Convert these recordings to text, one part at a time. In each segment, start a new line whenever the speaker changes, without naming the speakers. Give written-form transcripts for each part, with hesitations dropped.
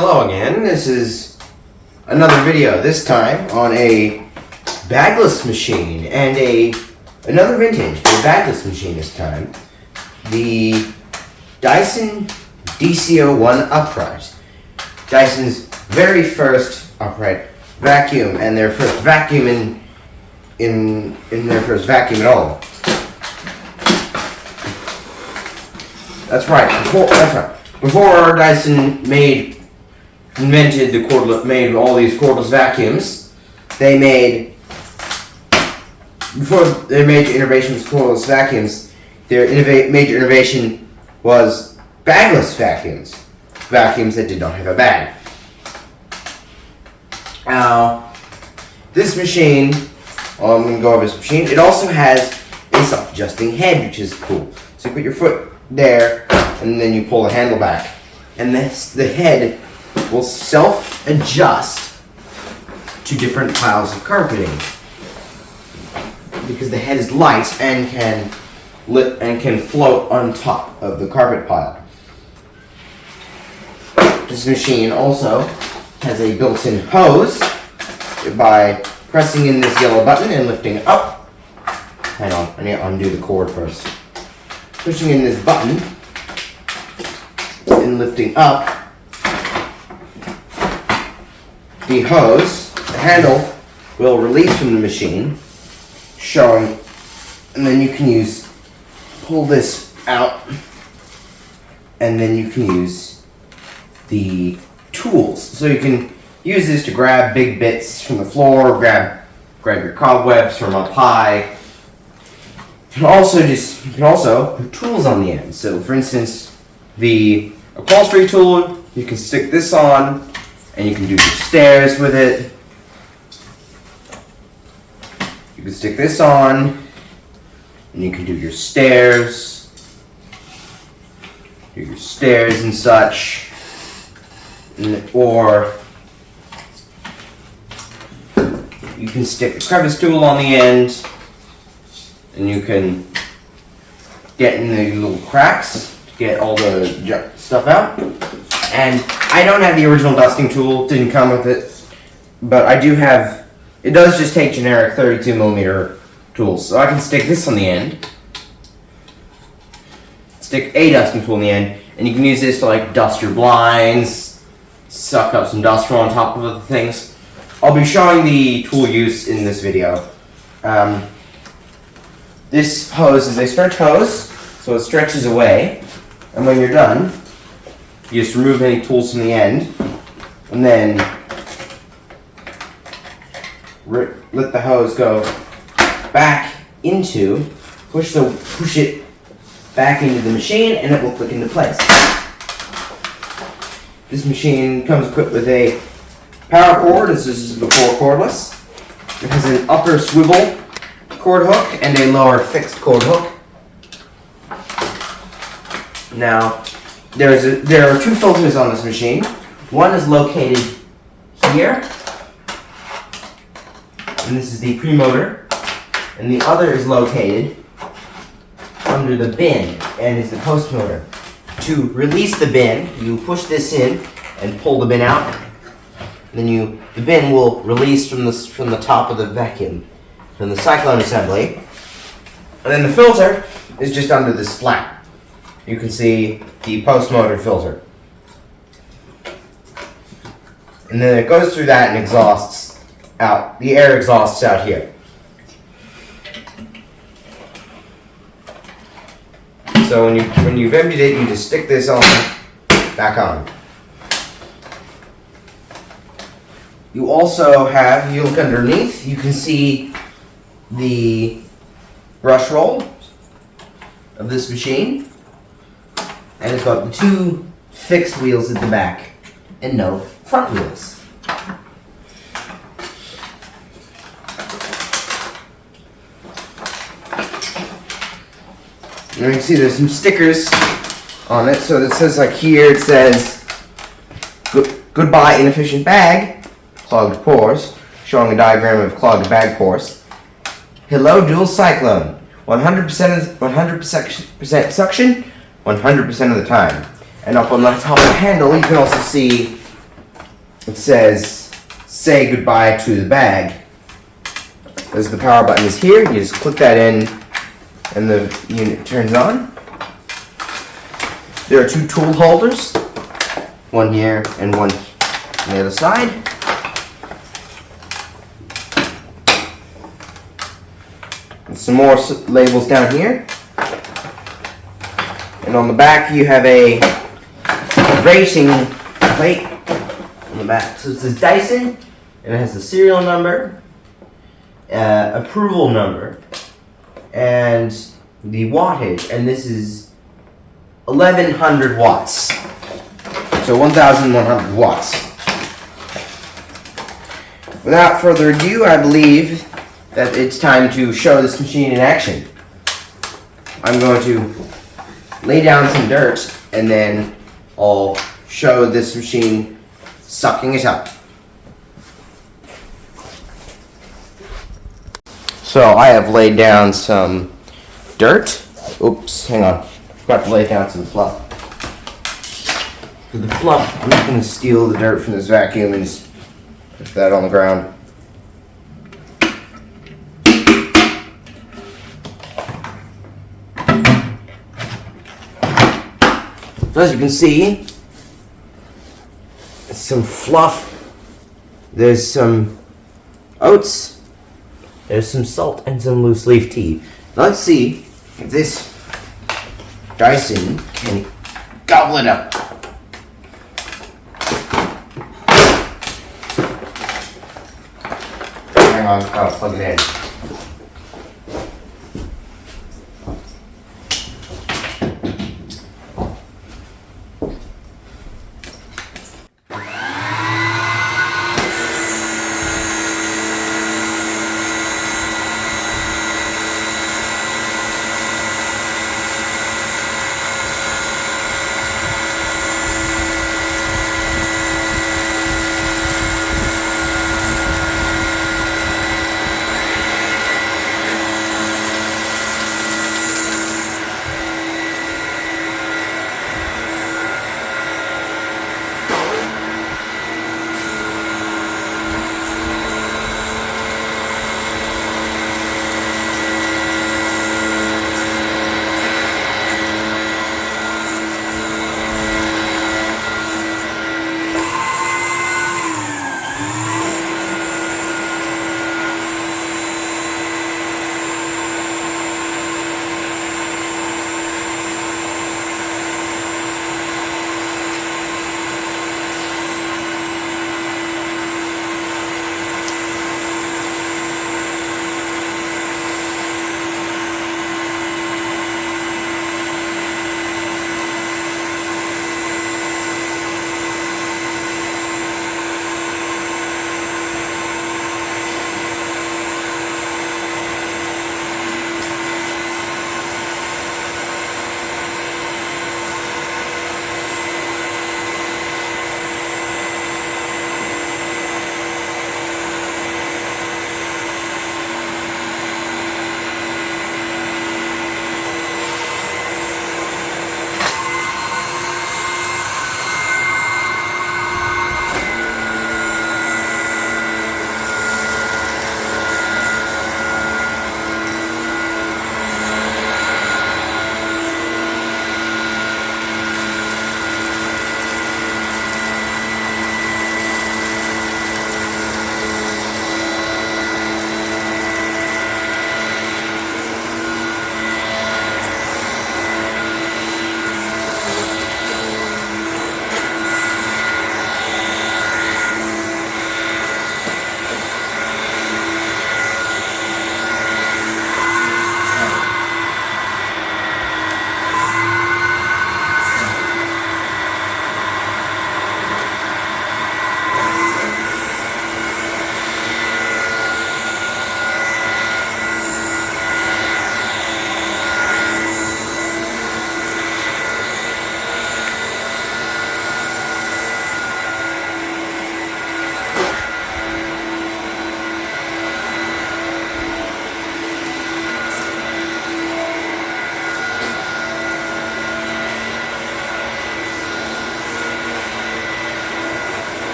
Hello again, this is another video, this time on a bagless machine and another vintage, but a bagless machine this time. The Dyson DC01 upright. Dyson's very first upright vacuum and their first vacuum in their first vacuum at all. That's right. Before Dyson invented all these cordless vacuums, before their major innovation was cordless vacuums, their major innovation was bagless vacuums that did not have a bag. Now, this machine, I'm going to go over this machine. It also has a self-adjusting head, which is cool. So you put your foot there, and then you pull the handle back, and the head will self-adjust to different piles of carpeting because the head is light and can float on top of the carpet pile. This machine also has a built-in hose by pressing in this yellow button and lifting up. Hang on, I need to undo the cord first. Pushing in this button and lifting up the hose, the handle will release from the machine, and then you can pull this out, and then you can use the tools. So you can use this to grab big bits from the floor, grab your cobwebs from up high. You can also put tools on the end. So for instance, the upholstery tool, you can stick this on and you can do your stairs with it. You can stick this on and you can do your stairs. Do your stairs and such. Or you can stick the crevice tool on the end and you can get in the little cracks to get all the stuff out. And I don't have the original dusting tool, didn't come with it, but I do have, it does just take generic 32mm tools. So I can stick this on the end, stick a dusting tool on the end, and you can use this to dust your blinds, suck up some dust from on top of other things. I'll be showing the tool use in this video. This hose is a stretch hose, so it stretches away, and when you're done, you just remove any tools from the end, and then let the hose go back into, push it back into the machine, and it will click into place. This machine comes equipped with a power cord. This is before cordless. It has an upper swivel cord hook and a lower fixed cord hook. Now, there are two filters on this machine. One is located here, and this is the pre-motor, and the other is located under the bin and is the post-motor. To release the bin, you push this in and pull the bin out. And then the bin will release from the top of the vacuum, from the cyclone assembly. And then the filter is just under this flap. You can see the post-motor filter. And then it goes through that and exhausts out. The air exhausts out here. So when you've emptied it, you just stick this on, back on. You also have, you look underneath, you can see the brush roll of this machine. And it's got the two fixed wheels at the back and no front wheels. And you can see there's some stickers on it. So it says here, it says, goodbye inefficient bag, clogged pores, showing a diagram of clogged bag pores. Hello dual cyclone, 100% suction, 100% of the time. And up on the top of the handle, you can also see it says say goodbye to the bag. As the power button is here, you just click that in and the unit turns on. There are two tool holders, one here and one on the other side. And some more labels down here. And on the back you have a rating plate on the back. So it says Dyson, and it has the serial number, approval number, and the wattage. And this is 1100 watts. So 1100 watts. Without further ado, I believe that it's time to show this machine in action. I'm going to lay down some dirt and then I'll show this machine sucking it up. So I have laid down some dirt. Oops, hang on. Forgot to lay down some fluff. For the fluff, I'm just going to steal the dirt from this vacuum and just put that on the ground. So as you can see, some fluff, there's some oats, there's some salt, and some loose leaf tea. Let's see if this Dyson can gobble it up. Hang on, I'll plug it in.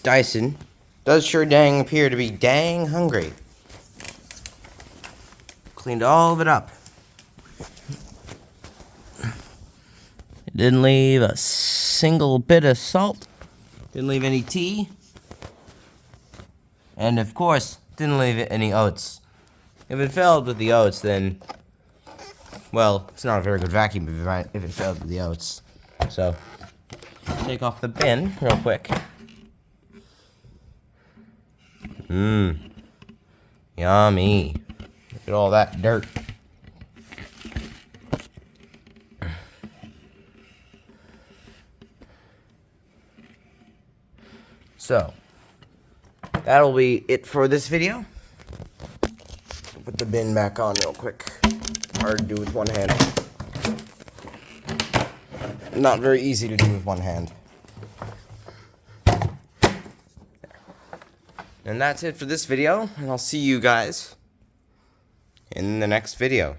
Dyson does sure dang appear to be dang hungry. Cleaned all of it up. It didn't leave a single bit of salt. Didn't leave any tea. And of course, didn't leave any oats. If it failed with the oats, then, well, it's not a very good vacuum if it failed with the oats. So, take off the bin real quick. Yummy. Look at all that dirt. So, that'll be it for this video. Put the bin back on real quick. Hard to do with one hand. Not very easy to do with one hand. And that's it for this video, and I'll see you guys in the next video.